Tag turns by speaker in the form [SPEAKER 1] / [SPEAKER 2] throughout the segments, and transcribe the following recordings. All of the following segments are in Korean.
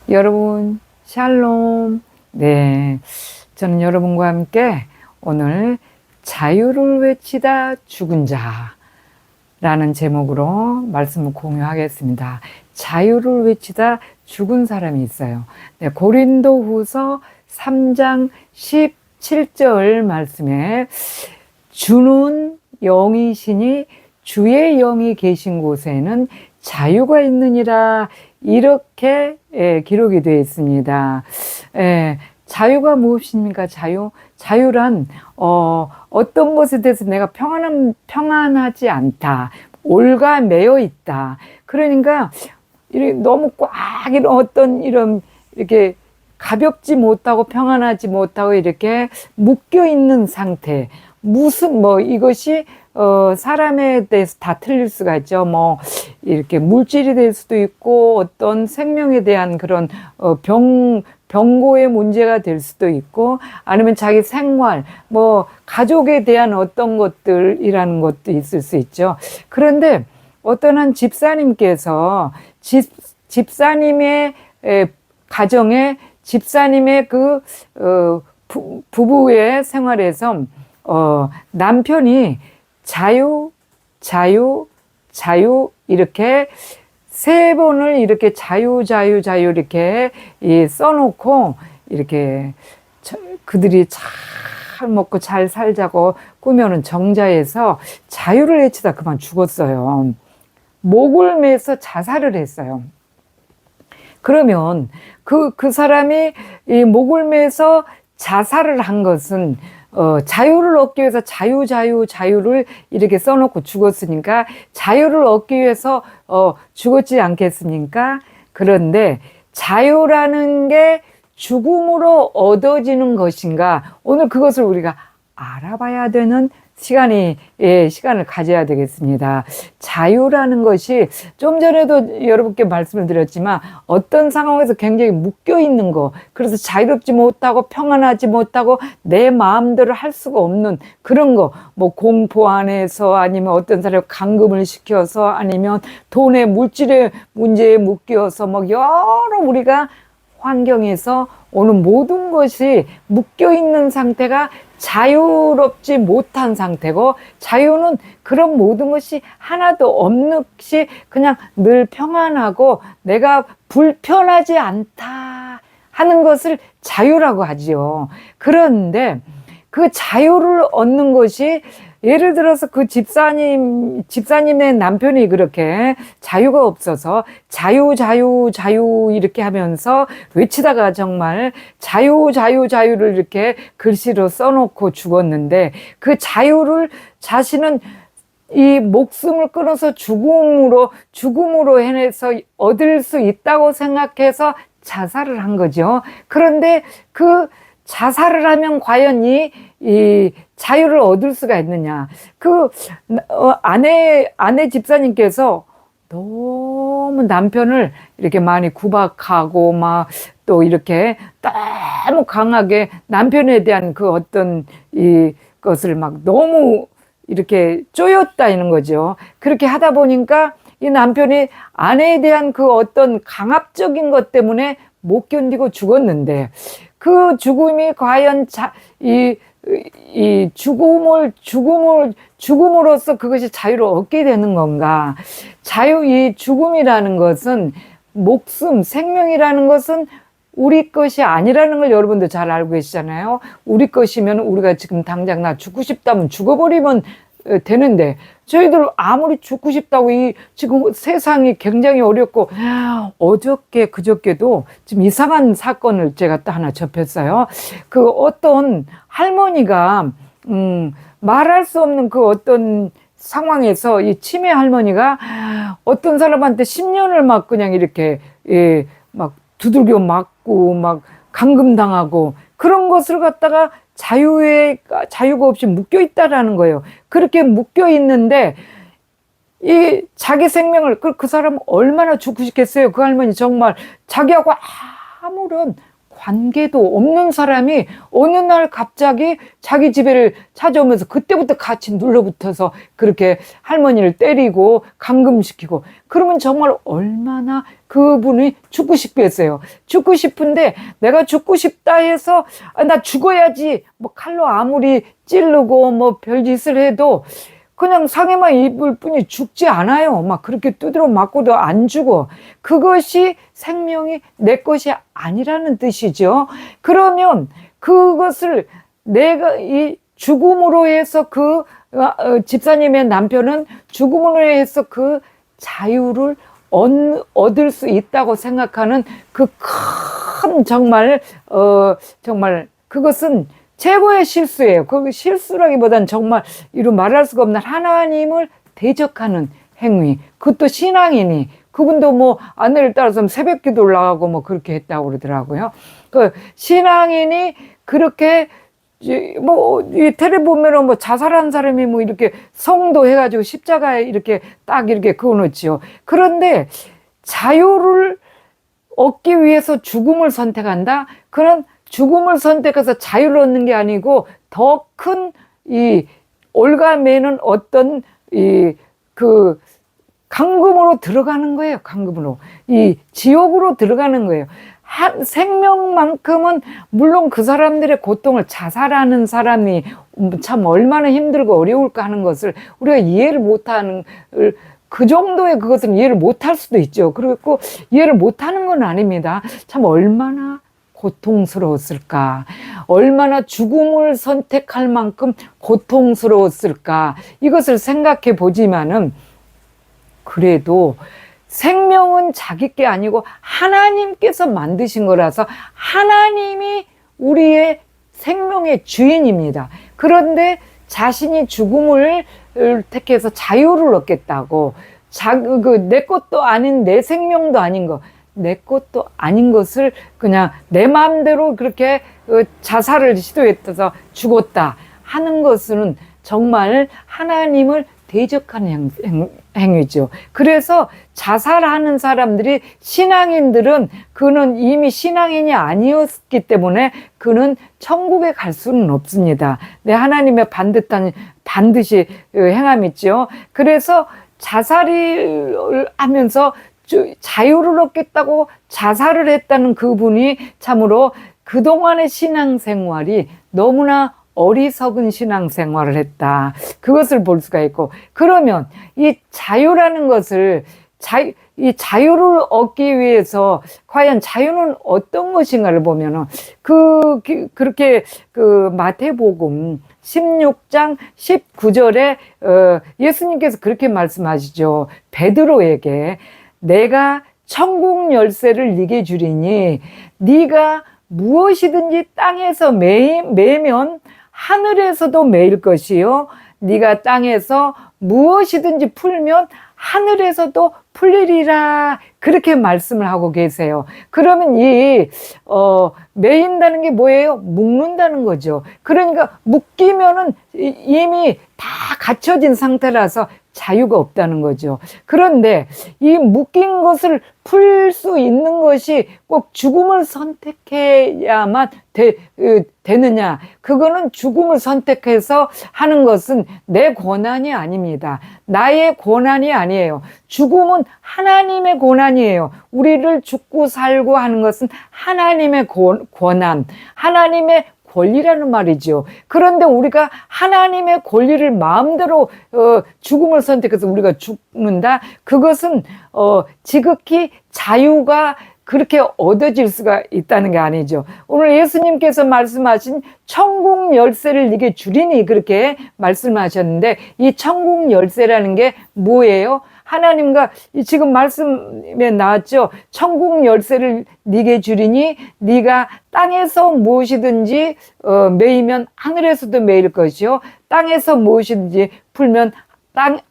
[SPEAKER 1] 여러분, 샬롬. 네, 저는 여러분과 함께 오늘 자유를 외치다 죽은 자라는 제목으로 말씀을 공유하겠습니다. 자유를 외치다 죽은 사람이 있어요. 네, 고린도후서 3장 17절 말씀에 주는 영이시니 주의 영이 계신 곳에는 자유가 있느니라, 이렇게 기록이 되어 있습니다. 자유가 무엇입니까? 자유란 어떤 것에 대해서 내가 평안하지 않다, 올가매여 있다. 그러니까 너무 꽉 이렇게 가볍지 못하고 평안하지 못하고 이렇게 묶여 있는 상태. 이것이 사람에 대해서 다 틀릴 수가 있죠. 이렇게 물질이 될 수도 있고, 어떤 생명에 대한 그런 병고의 문제가 될 수도 있고, 아니면 자기 생활, 가족에 대한 어떤 것들이라는 것도 있을 수 있죠. 그런데 어떤 한 집사님께서 집사님의 가정에, 집사님의 부부의 생활에서 남편이 자유 이렇게 세 번을 이렇게 자유 이렇게 써놓고, 이렇게 그들이 잘 먹고 잘 살자고 꾸며놓은 정자에서 자유를 외치다 그만 죽었어요. 목을 매서 자살을 했어요. 그러면 그 사람이 이 목을 매서 자살을 한 것은 자유를 얻기 위해서 자유를 이렇게 써놓고 죽었으니까 자유를 얻기 위해서 죽었지 않겠습니까? 그런데 자유라는 게 죽음으로 얻어지는 것인가? 오늘 그것을 우리가 알아봐야 되는 시간을 가져야 되겠습니다. 자유라는 것이 좀 전에도 여러분께 말씀을 드렸지만, 어떤 상황에서 굉장히 묶여 있는 거, 그래서 자유롭지 못하고 평안하지 못하고 내 마음대로 할 수가 없는 그런 거, 공포 안에서, 아니면 어떤 사람을 감금을 시켜서, 아니면 돈의 물질의 문제에 묶여서 여러 우리가 환경에서 오는 모든 것이 묶여 있는 상태가 자유롭지 못한 상태고, 자유는 그런 모든 것이 하나도 없는 것이 그냥 늘 평안하고 내가 불편하지 않다 하는 것을 자유라고 하지요. 그런데 그 자유를 얻는 것이, 예를 들어서 그 집사님의 남편이 그렇게 자유가 없어서 자유 이렇게 하면서 외치다가 정말 자유를 이렇게 글씨로 써놓고 죽었는데, 그 자유를 자신은 이 목숨을 끊어서 죽음으로 해내서 얻을 수 있다고 생각해서 자살을 한 거죠. 그런데 그 자살을 하면 과연 이 자유를 얻을 수가 있느냐. 아내 집사님께서 너무 남편을 이렇게 많이 구박하고 또 이렇게 너무 강하게 남편에 대한 그 어떤 것을 너무 이렇게 쪼였다는 거죠. 그렇게 하다 보니까 이 남편이 아내에 대한 그 어떤 강압적인 것 때문에 못 견디고 죽었는데, 그 죽음이 과연 이 죽음으로써 그것이 자유를 얻게 되는 건가? 이 죽음이라는 것은, 생명이라는 것은 우리 것이 아니라는 걸 여러분도 잘 알고 계시잖아요. 우리 것이면 우리가 지금 당장 나 죽고 싶다면 죽어버리면 되는데, 저희들 아무리 죽고 싶다고 지금 세상이 굉장히 어렵고, 그저께도 좀 이상한 사건을 제가 또 하나 접했어요. 어떤 할머니가 말할 수 없는 그 어떤 상황에서 이 치매 할머니가 어떤 사람한테 10년을 그냥 이렇게 두들겨 맞고 감금당하고, 그런 것을 갖다가 자유가 없이 묶여 있다라는 거예요. 그렇게 묶여 있는데 이 자기 생명을, 그 사람 얼마나 죽고 싶겠어요. 그 할머니 정말 자기하고 아무런 관계도 없는 사람이 어느 날 갑자기 자기 집에를 찾아오면서 그때부터 같이 눌러붙어서 그렇게 할머니를 때리고 감금시키고, 그러면 정말 얼마나 그분이 죽고 싶게 했어요. 죽고 싶은데 내가 죽고 싶다 해서 나 죽어야지 뭐 칼로 아무리 찌르고 뭐 별짓을 해도 그냥 상해만 입을 뿐이 죽지 않아요. 막 그렇게 두드려 맞고도 안 죽어. 그것이 생명이 내 것이 아니라는 뜻이죠. 그러면 그것을 내가 이 죽음으로 해서 집사님의 남편은 죽음으로 해서 그 자유를 얻을 수 있다고 생각하는 그 큰 정말 그것은 최고의 실수예요. 그 실수라기보단 정말 이루 말할 수가 없는 하나님을 대적하는 행위. 그것도 신앙인이 그분도 뭐 아내를 따라서 새벽 기도 올라가고 뭐 그렇게 했다고 그러더라고요. 그 신앙인이 그렇게 뭐 이 텔레 보면은 뭐 자살한 사람이 뭐 이렇게 성도 해가지고 십자가에 이렇게 딱 이렇게 그어놓지요. 그런데 자유를 얻기 위해서 죽음을 선택한다? 그런 죽음을 선택해서 자유를 얻는 게 아니고 더 큰 이 올가매는 어떤 그 강금으로 들어가는 거예요. 강금으로 이 지옥으로 들어가는 거예요. 생명만큼은 물론 그 사람들의 고통을 자살하는 사람이 참 얼마나 힘들고 어려울까 하는 것을 우리가 이해를 못하는 그 정도의 그것은 이해를 못할 수도 있죠. 그리고 이해를 못하는 건 아닙니다. 참 얼마나 고통스러웠을까? 얼마나 죽음을 선택할 만큼 고통스러웠을까? 이것을 생각해 보지만은 그래도 생명은 자기 게 아니고 하나님께서 만드신 거라서 하나님이 우리의 생명의 주인입니다. 그런데 자신이 죽음을 택해서 자유를 얻겠다고 내 것도 아닌 내 생명도 아닌 거 내 것도 아닌 것을 그냥 내 마음대로 그렇게 자살을 시도했어서 죽었다 하는 것은 정말 하나님을 대적하는 행위죠. 그래서 자살하는 사람들이 신앙인들은 그는 이미 신앙인이 아니었기 때문에 그는 천국에 갈 수는 없습니다. 내 하나님의 반드시 행함이죠. 그래서 자살을 하면서 자유를 얻겠다고 자살을 했다는 그분이 참으로 그동안의 신앙생활이 너무나 어리석은 신앙생활을 했다. 그것을 볼 수가 있고, 그러면 이 자유라는 것을 이 자유를 얻기 위해서 과연 자유는 어떤 것인가를 보면은 그렇게 마태복음 16장 19절에 예수님께서 그렇게 말씀하시죠. 베드로에게 내가 천국 열쇠를 네게 주리니 네가 무엇이든지 땅에서 매면 하늘에서도 매일 것이요 네가 땅에서 무엇이든지 풀면 하늘에서도 풀리리라 그렇게 말씀을 하고 계세요. 그러면 매인다는 게 뭐예요? 묶는다는 거죠. 그러니까 묶이면은 이미 다 갖춰진 상태라서 자유가 없다는 거죠. 그런데 이 묶인 것을 풀 수 있는 것이 꼭 죽음을 선택해야만 되느냐? 그거는 죽음을 선택해서 하는 것은 내 권한이 아닙니다. 나의 권한이 아니에요. 죽음은 하나님의 권한이에요. 우리를 죽고 살고 하는 것은 하나님의 권한, 하나님의 권리라는 말이죠. 그런데 우리가 하나님의 권리를 마음대로 죽음을 선택해서 우리가 죽는다? 그것은 지극히 자유가 그렇게 얻어질 수가 있다는 게 아니죠. 오늘 예수님께서 말씀하신 천국 열쇠를 네게 주리니 그렇게 말씀하셨는데 이 천국 열쇠라는 게 뭐예요? 하나님과 지금 말씀에 나왔죠. 천국 열쇠를 네게 주리니 네가 땅에서 무엇이든지 매이면 하늘에서도 매일 것이요 땅에서 무엇이든지 풀면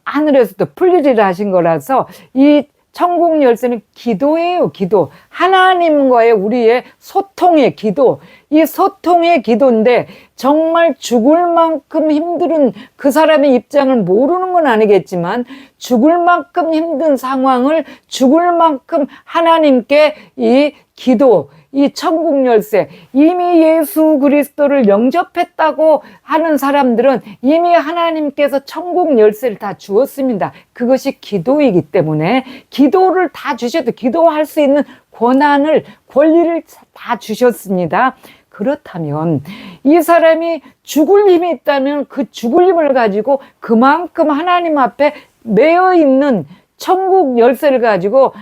[SPEAKER 1] 하늘에서도 풀리리라 하신 거라서 이 천국 열쇠는 기도예요. 기도. 하나님과의 우리의 소통의 기도, 이 소통의 기도인데 정말 죽을 만큼 힘든 그 사람의 입장을 모르는 건 아니겠지만 죽을 만큼 힘든 상황을 죽을 만큼 하나님께 이 기도, 이 천국 열쇠, 이미 예수 그리스도를 영접했다고 하는 사람들은 이미 하나님께서 천국 열쇠를 다 주었습니다. 그것이 기도이기 때문에 기도를 다 주셔도 기도할 수 있는 권리를 다 주셨습니다. 그렇다면 이 사람이 죽을 힘이 있다면 그 죽을 힘을 가지고 그만큼 하나님 앞에 매여 있는 천국 열쇠를 가지고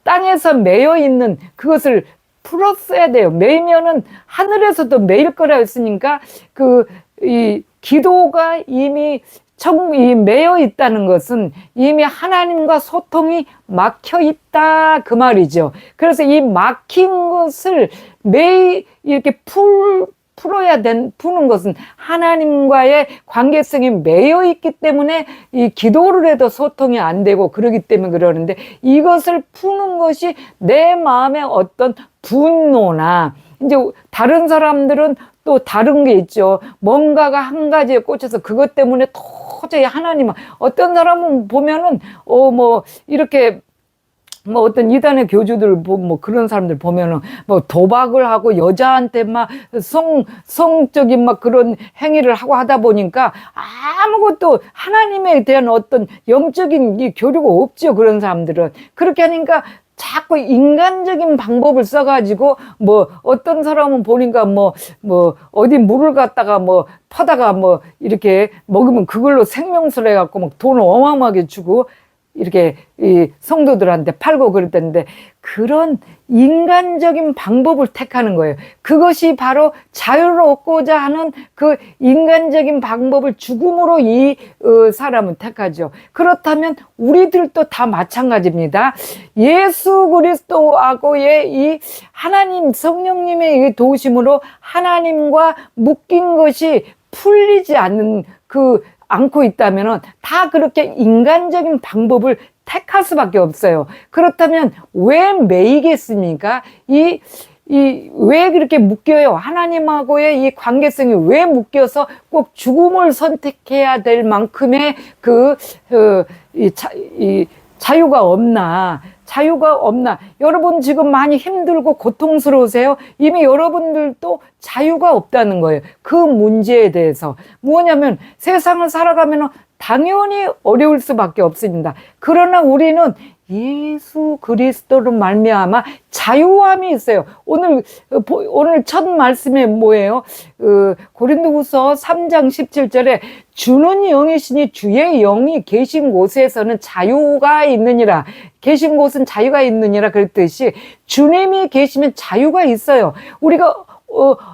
[SPEAKER 1] 땅에서 매여 있는 그것을 풀었어야 돼요. 매이면은 하늘에서도 매일 거라 했으니까 이 기도가 이미 이 매여 있다는 것은 이미 하나님과 소통이 막혀 있다 그 말이죠. 그래서 이 막힌 것을 매일 이렇게 푸는 것은 하나님과의 관계성이 매여 있기 때문에 이 기도를 해도 소통이 안 되고 그러기 때문에 그러는데 이것을 푸는 것이 내 마음의 어떤 분노나 이제 다른 사람들은 또 다른 게 있죠. 뭔가가 한 가지에 꽂혀서 그것 때문에 도저히 하나님, 어떤 사람은 보면은 이렇게 어떤 이단의 교주들, 그런 사람들 보면은, 도박을 하고 여자한테 성적인 그런 행위를 하고 하다 보니까 아무것도 하나님에 대한 어떤 영적인 이 교류가 없죠. 그런 사람들은. 그렇게 하니까 자꾸 인간적인 방법을 써가지고, 어떤 사람은 보니까 어디 물을 갖다가 퍼다가 이렇게 먹으면 그걸로 생명수를 해갖고 돈을 어마어마하게 주고, 이렇게 이 성도들한테 팔고 그랬던데 그런 인간적인 방법을 택하는 거예요. 그것이 바로 자유를 얻고자 하는 그 인간적인 방법을 죽음으로 이 사람은 택하죠. 그렇다면 우리들도 다 마찬가지입니다. 예수 그리스도하고의 이 하나님 성령님의 이 도우심으로 하나님과 묶인 것이 풀리지 않고 있다면은 다 그렇게 인간적인 방법을 택할 수밖에 없어요. 그렇다면 왜 매이겠습니까? 왜 그렇게 묶여요? 하나님하고의 이 관계성이 왜 묶여서 꼭 죽음을 선택해야 될 만큼의 자유가 없나? 여러분 지금 많이 힘들고 고통스러우세요? 이미 여러분들도 자유가 없다는 거예요. 그 문제에 대해서. 뭐냐면 세상을 살아가면 당연히 어려울 수밖에 없습니다. 그러나 우리는 예수 그리스도로 말미암아 자유함이 있어요. 오늘 첫 말씀이 뭐예요? 고린도후서 3장 17절에 주는 영이시니 주의 영이 계신 곳에서는 자유가 있느니라. 계신 곳은 자유가 있느니라 그랬듯이 주님이 계시면 자유가 있어요. 우리가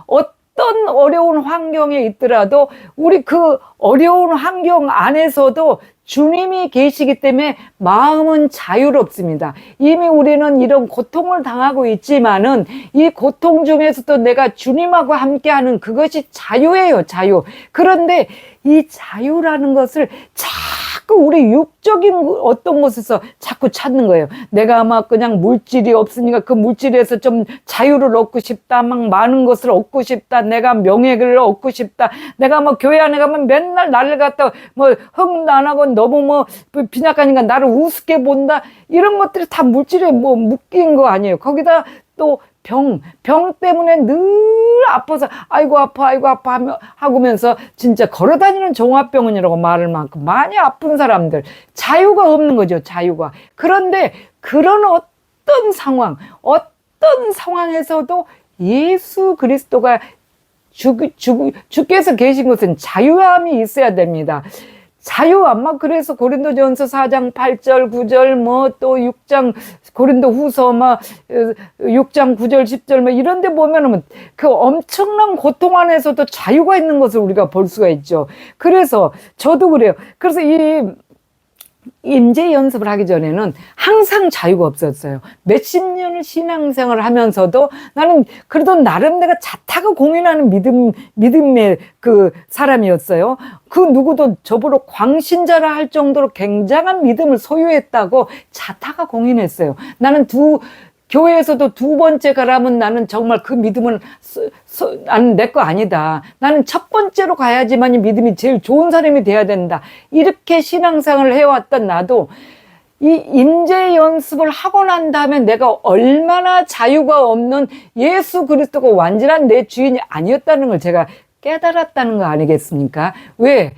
[SPEAKER 1] 어떤 어려운 환경에 있더라도 우리 그 어려운 환경 안에서도 주님이 계시기 때문에 마음은 자유롭습니다. 이미 우리는 이런 고통을 당하고 있지만은 이 고통 중에서도 내가 주님하고 함께하는 그것이 자유예요, 자유. 그런데 이 자유라는 것을 자꾸 우리 육적인 어떤 곳에서 자꾸 찾는 거예요. 내가 그냥 물질이 없으니까 그 물질에서 좀 자유를 얻고 싶다. 많은 것을 얻고 싶다. 내가 명예를 얻고 싶다. 내가 교회 안에 가면 맨날 나를 갖다 흥도 안 하고 너무 빈약하니까 나를 우습게 본다. 이런 것들이 다 물질에 묶인 거 아니에요. 거기다 또 병 때문에 늘 아파서 아이고 아파 하면서 진짜 걸어다니는 종합병원이라고 말할 만큼 많이 아픈 사람들, 자유가 없는 거죠, 자유가. 그런데 그런 어떤 상황에서도 예수 그리스도가 주께서 계신 곳은 자유함이 있어야 됩니다. 자유함, 그래서 고린도전서 4장 8절, 9절, 또 6장, 고린도후서 6장 9절, 10절, 이런 데 보면은 그 엄청난 고통 안에서도 자유가 있는 것을 우리가 볼 수가 있죠. 그래서 저도 그래요. 그래서 이 임재 연습을 하기 전에는 항상 자유가 없었어요. 몇십 년을 신앙생활을 하면서도 나는 그래도 나름 내가 자타가 공인하는 믿음의 그 사람이었어요. 그 누구도 저보러 광신자라 할 정도로 굉장한 믿음을 소유했다고 자타가 공인했어요. 나는 교회에서도 두 번째 가라면 나는 정말 그 믿음은 나는 내 거 아니다. 나는 첫 번째로 가야지만 이 믿음이 제일 좋은 사람이 돼야 된다. 이렇게 신앙생활을 해왔던 나도 이 임재 연습을 하고 난 다음에 내가 얼마나 자유가 없는 예수 그리스도가 완전한 내 주인이 아니었다는 걸 제가 깨달았다는 거 아니겠습니까? 왜?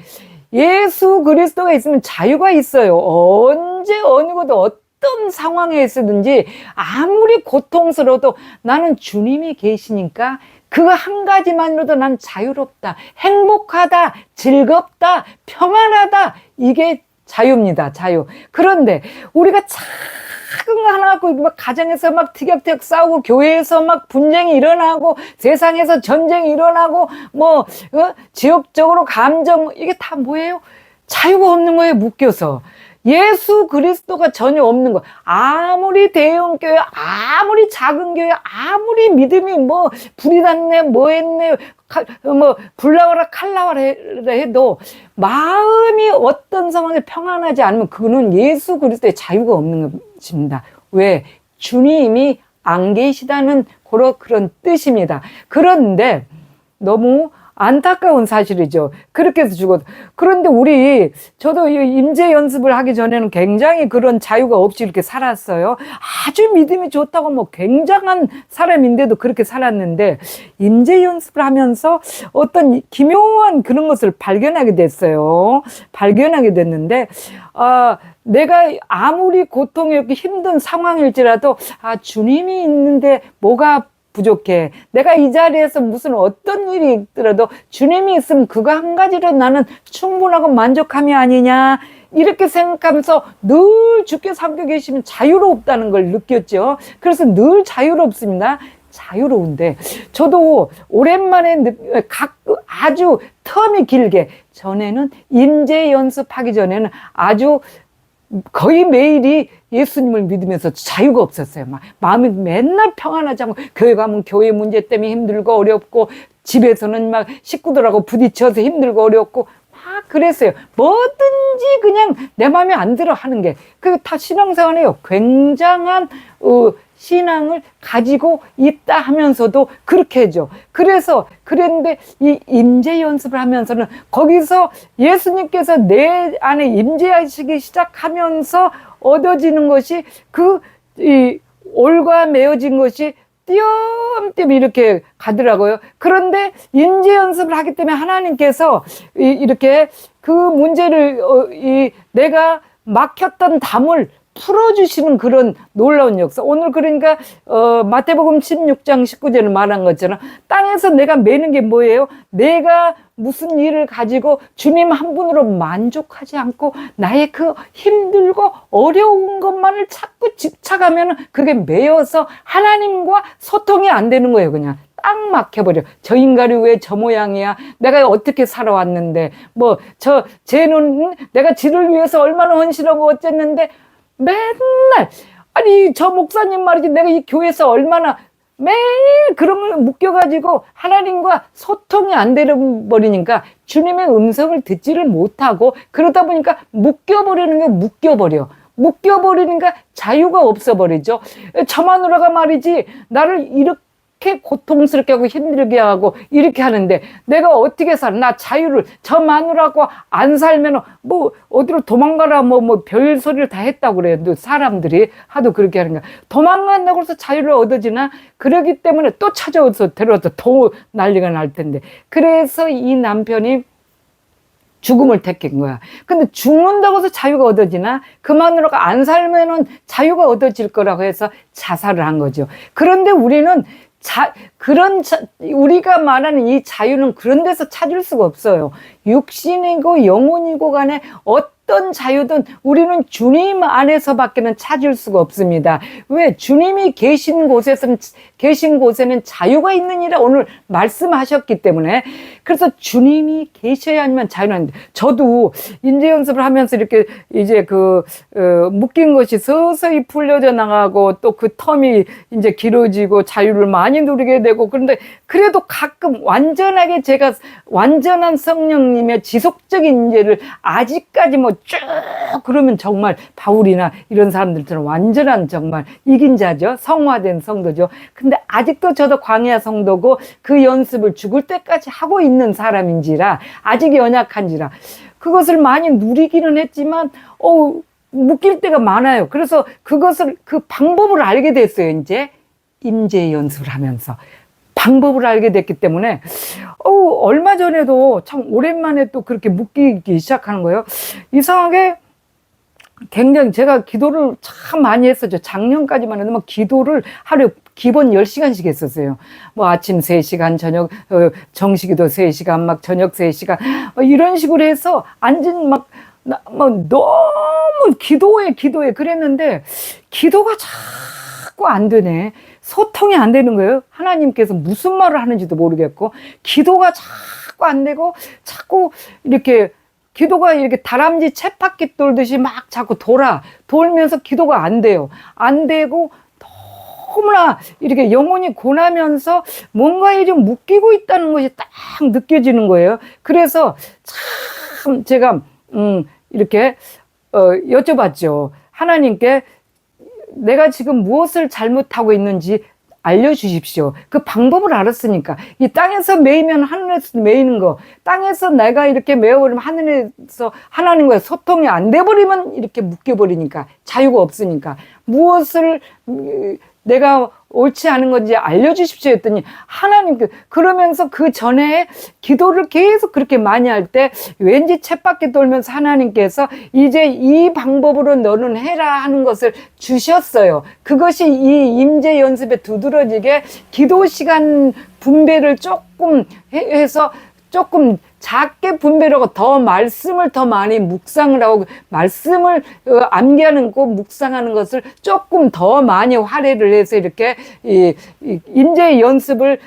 [SPEAKER 1] 예수 그리스도가 있으면 자유가 있어요. 언제 어느 곳도 어떤 상황에 있었든지 아무리 고통스러워도 나는 주님이 계시니까 그거 한 가지만으로도 난 자유롭다, 행복하다, 즐겁다, 평안하다. 이게 자유입니다. 자유. 그런데 우리가 작은 거 하나 갖고 막 가정에서 막 티격태격 싸우고 교회에서 막 분쟁이 일어나고 세상에서 전쟁이 일어나고 뭐 지역적으로 감정 이게 다 뭐예요? 자유가 없는 거예요. 묶여서. 예수 그리스도가 전혀 없는 거. 아무리 대형교회, 아무리 작은 교회, 아무리 믿음이 뭐 불이 났네, 뭐 했네, 뭐 불나와라 칼나와라 해도 마음이 어떤 상황에 평안하지 않으면 그거는 예수 그리스도의 자유가 없는 것입니다. 왜? 주님이 안 계시다는 그런 뜻입니다. 그런데 너무 안타까운 사실이죠. 그렇게 해서 죽어도. 그런데 저도 임재 연습을 하기 전에는 굉장히 그런 자유가 없이 이렇게 살았어요. 아주 믿음이 좋다고 뭐 굉장한 사람인데도 그렇게 살았는데, 임재 연습을 하면서 어떤 기묘한 그런 것을 발견하게 됐어요. 발견하게 됐는데, 내가 아무리 고통이 없고 힘든 상황일지라도, 주님이 있는데 뭐가 부족해. 내가 이 자리에서 무슨 어떤 일이 있더라도 주님이 있으면 그거 한 가지로 나는 충분하고 만족함이 아니냐. 이렇게 생각하면서 늘 주께 삼겨 계시면 자유롭다는 걸 느꼈죠. 그래서 늘 자유롭습니다. 자유로운데 저도 오랜만에 아주 텀이 길게 전에는 임재 연습하기 전에는 아주 거의 매일이 예수님을 믿으면서 자유가 없었어요. 마음이 맨날 평안하지 않고 교회 가면 교회 문제 때문에 힘들고 어렵고 집에서는 막 식구들하고 부딪혀서 힘들고 어렵고 막 그랬어요. 뭐든지 그냥 내 마음에 안 들어 하는 게 그게 다 신앙생활이에요. 굉장한 신앙을 가지고 있다 하면서도 그렇게 해줘. 그랬는데 이 임재 연습을 하면서는 거기서 예수님께서 내 안에 임재하시기 시작하면서 얻어지는 것이 이 올과 메어진 것이 띄엄띄엄 이렇게 가더라고요. 그런데 임재 연습을 하기 때문에 하나님께서 이렇게 그 문제를 내가 막혔던 담을 풀어주시는 그런 놀라운 역사. 오늘 그러니까 마태복음 16장 19절을 말한 것처럼 땅에서 내가 매는 게 뭐예요? 내가 무슨 일을 가지고 주님 한 분으로 만족하지 않고 나의 그 힘들고 어려운 것만을 자꾸 집착하면 그게 매여서 하나님과 소통이 안 되는 거예요. 그냥 딱 막혀버려. 저 인간이 왜 저 모양이야? 내가 어떻게 살아왔는데 쟤는 내가 지를 위해서 얼마나 헌신하고 어쨌는데 맨날 아니 저 목사님 말이지 내가 이 교회에서 얼마나 매일 그런 걸 묶여가지고 하나님과 소통이 안 되버리니까 주님의 음성을 듣지를 못하고 그러다 보니까 묶여버리는 게 묶여버리니까 자유가 없어버리죠. 저 마누라가 말이지 나를 이렇게 고통스럽게 하고 힘들게 하고 이렇게 하는데 내가 어떻게 살아? 나 자유를 저 마누라고 안 살면 뭐 어디로 도망가라 뭐 별 소리를 다 했다고 그래요. 사람들이 하도 그렇게 하는 거야. 도망간다고 해서 자유를 얻어지나? 그러기 때문에 또 찾아와서 데려와서 더 난리가 날 텐데. 그래서 이 남편이 죽음을 택한 거야. 근데 죽는다고 해서 자유가 얻어지나? 그 마누라가 안 살면은 자유가 얻어질 거라고 해서 자살을 한 거죠. 그런데 우리는 우리가 말하는 이 자유는 그런 데서 찾을 수가 없어요. 육신이고 영혼이고 간에 어떤 자유든 우리는 주님 안에서밖에는 찾을 수가 없습니다. 왜? 주님이 계신 곳에는 자유가 있느니라 오늘 말씀하셨기 때문에. 그래서 주님이 계셔야만 자유는. 저도 임재 연습을 하면서 이렇게 이제 묶인 것이 서서히 풀려져 나가고 또 그 텀이 이제 길어지고 자유를 많이 누리게 되고 그런데 그래도 가끔 완전하게 제가 완전한 성령님의 지속적인 임재를 아직까지 쭉 그러면 정말 바울이나 이런 사람들처럼 완전한 정말 이긴 자죠. 성화된 성도죠. 근데 아직도 저도 광야 성도고 그 연습을 죽을 때까지 하고 있는 사람인지라 아직 연약한지라 그것을 많이 누리기는 했지만 묶일 때가 많아요. 그래서 그것을 그 방법을 알게 됐어요. 이제 임재 연습을 하면서 방법을 알게 됐기 때문에 얼마 전에도 참 오랜만에 또 그렇게 묶이기 시작하는 거예요. 이상하게 굉장히 제가 기도를 참 많이 했었죠. 작년까지만 해도 막 기도를 하루에 기본 10시간씩 했었어요. 뭐 아침 3시간, 저녁 정시기도 3시간, 막 저녁 3시간 이런 식으로 해서 앉은 막 너무 기도해 그랬는데 기도가 자꾸 안 되네. 소통이 안 되는 거예요. 하나님께서 무슨 말을 하는지도 모르겠고 기도가 자꾸 안 되고 자꾸 이렇게 기도가 이렇게 다람쥐 쳇바퀴 돌듯이 막 자꾸 돌면서 기도가 안 돼요. 안 되고 너무나 이렇게 영혼이 고나면서 뭔가에 좀 묶이고 있다는 것이 딱 느껴지는 거예요. 그래서 참 제가 이렇게 여쭤봤죠. 하나님께 내가 지금 무엇을 잘못하고 있는지 알려주십시오. 그 방법을 알았으니까. 이 땅에서 매이면 하늘에서 매이는 거, 땅에서 내가 이렇게 매어버리면 하늘에서 하나님과의 소통이 안 돼버리면 이렇게 묶여버리니까 자유가 없으니까 무엇을 내가 옳지 않은 건지 알려주십시오 했더니 하나님께 그러면서 그 전에 기도를 계속 그렇게 많이 할 때 왠지 쳇바퀴 돌면서 하나님께서 이제 이 방법으로 너는 해라 하는 것을 주셨어요. 그것이 이 임재 연습에 두드러지게 기도 시간 분배를 조금 해서 조금 작게 분배를 하고 더 말씀을 더 많이 묵상을 하고 말씀을 암기하는 거 묵상하는 것을 조금 더 많이 할애를 해서 이렇게 임재 연습을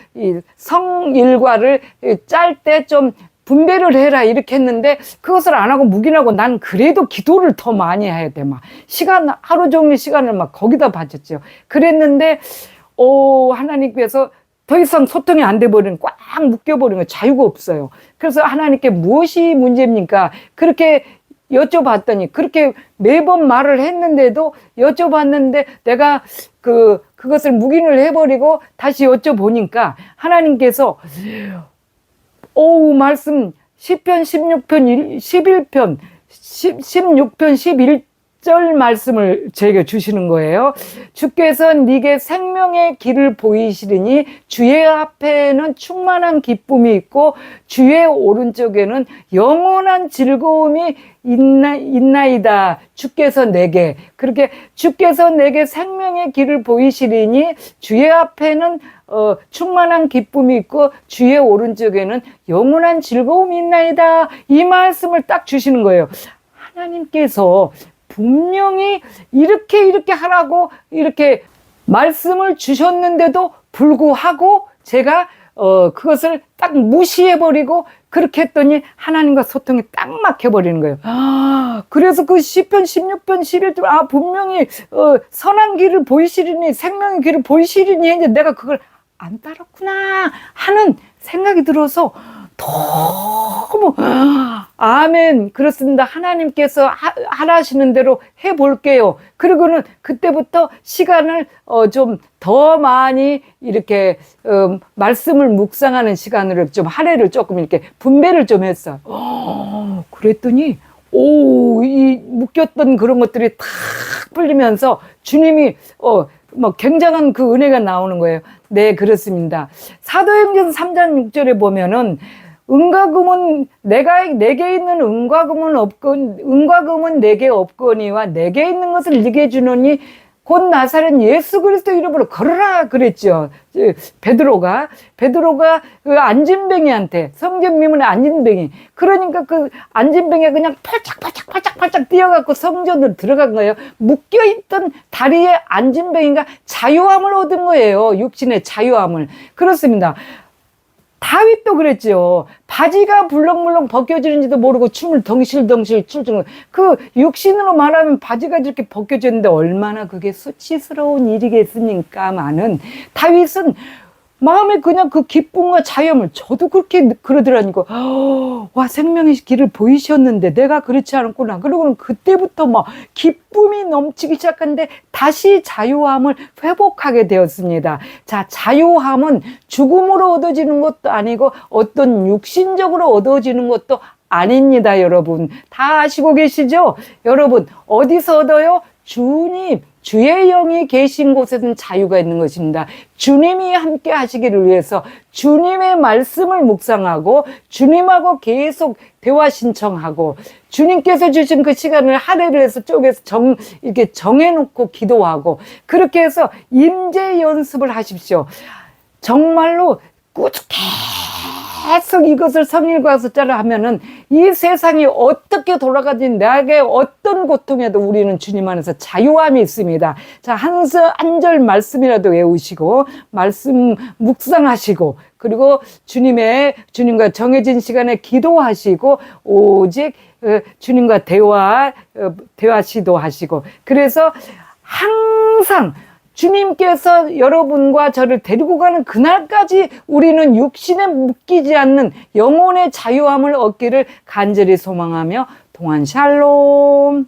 [SPEAKER 1] 성일과를 짤 때 좀 분배를 해라 이렇게 했는데 그것을 안 하고 묵인하고 난 그래도 기도를 더 많이 해야 돼. 막 하루 종일 시간을 막 거기다 바쳤죠. 그랬는데 하나님께서 더 이상 소통이 안 돼버리는 꽉 묶여버리는 거 자유가 없어요. 그래서 하나님께 무엇이 문제입니까? 그렇게 여쭤봤더니 그렇게 매번 말을 했는데도 여쭤봤는데 내가 그것을 묵인을 해버리고 다시 여쭤보니까 하나님께서 말씀 시편 16편 11편 16편 11절 말씀을 제게 주시는 거예요. 주께서 네게 생명의 길을 보이시리니 주의 앞에는 충만한 기쁨이 있고 주의 오른쪽에는 영원한 즐거움이 있나이다. 주께서 내게 생명의 길을 보이시리니 주의 앞에는 충만한 기쁨이 있고 주의 오른쪽에는 영원한 즐거움이 있나이다. 이 말씀을 딱 주시는 거예요. 하나님께서 분명히 이렇게 하라고 이렇게 말씀을 주셨는데도 불구하고 제가 그것을 딱 무시해버리고 그렇게 했더니 하나님과 소통이 딱 막혀버리는 거예요. 그래서 그 시편 16편 11절 분명히 선한 길을 보이시리니 생명의 길을 보이시리니 했는데 내가 그걸 안 따랐구나 하는 생각이 들어서 너무 아멘 그렇습니다. 하나님께서 하라시는 대로 해볼게요. 그리고는 그때부터 시간을 좀 더 많이 이렇게 말씀을 묵상하는 시간으로 좀 할애를 조금 이렇게 분배를 좀 했어요. 그랬더니 이 묶였던 그런 것들이 탁 풀리면서 주님이 뭐 굉장한 그 은혜가 나오는 거예요. 네, 그렇습니다. 사도행전 3장 6절에 보면은 은과금은 내게 있는 은과금은 내게 없거니와 내게 있는 것을 네게 주노니 곧 나사렛 예수 그리스도 이름으로 걸어라 그랬죠. 베드로가 그 안진뱅이한테 성전 미문의 안진뱅이 그러니까 그 안진뱅이가 그냥 팔짝 뛰어갖고 성전으로 들어간 거예요. 묶여있던 다리에 안진뱅이가 자유함을 얻은 거예요. 육신의 자유함을. 그렇습니다. 다윗도 그랬죠. 바지가 불렁불렁 벗겨지는지도 모르고 춤을 덩실덩실 춤추는 그 육신으로 말하면 바지가 이렇게 벗겨졌는데 얼마나 그게 수치스러운 일이겠습니까마는 다윗은 마음에 그냥 그 기쁨과 자유함을 저도 그렇게 그러더라니까. 와, 생명의 길을 보이셨는데 내가 그렇지 않았구나. 그러고는 그때부터 막 기쁨이 넘치기 시작하는데 다시 자유함을 회복하게 되었습니다. 자, 자유함은 죽음으로 얻어지는 것도 아니고 어떤 육신적으로 얻어지는 것도 아닙니다, 여러분. 다 아시고 계시죠? 여러분, 어디서 얻어요? 주님, 주의 영이 계신 곳에는 자유가 있는 것입니다. 주님이 함께 하시기를 위해서 주님의 말씀을 묵상하고 주님하고 계속 대화 신청하고 주님께서 주신 그 시간을 할애를 해서 쪼개서 이렇게 정해놓고 기도하고 그렇게 해서 임재 연습을 하십시오. 정말로 꾸준히 계속 이것을 성일과 숫자를 하면은 이 세상이 어떻게 돌아가든지 나에게 어떤 고통에도 우리는 주님 안에서 자유함이 있습니다. 자, 한 절 말씀이라도 외우시고 말씀 묵상하시고 그리고 주님과 정해진 시간에 기도하시고 오직 주님과 대화 시도하시고 그래서 항상 주님께서 여러분과 저를 데리고 가는 그날까지 우리는 육신에 묶이지 않는 영혼의 자유함을 얻기를 간절히 소망하며 동안 샬롬.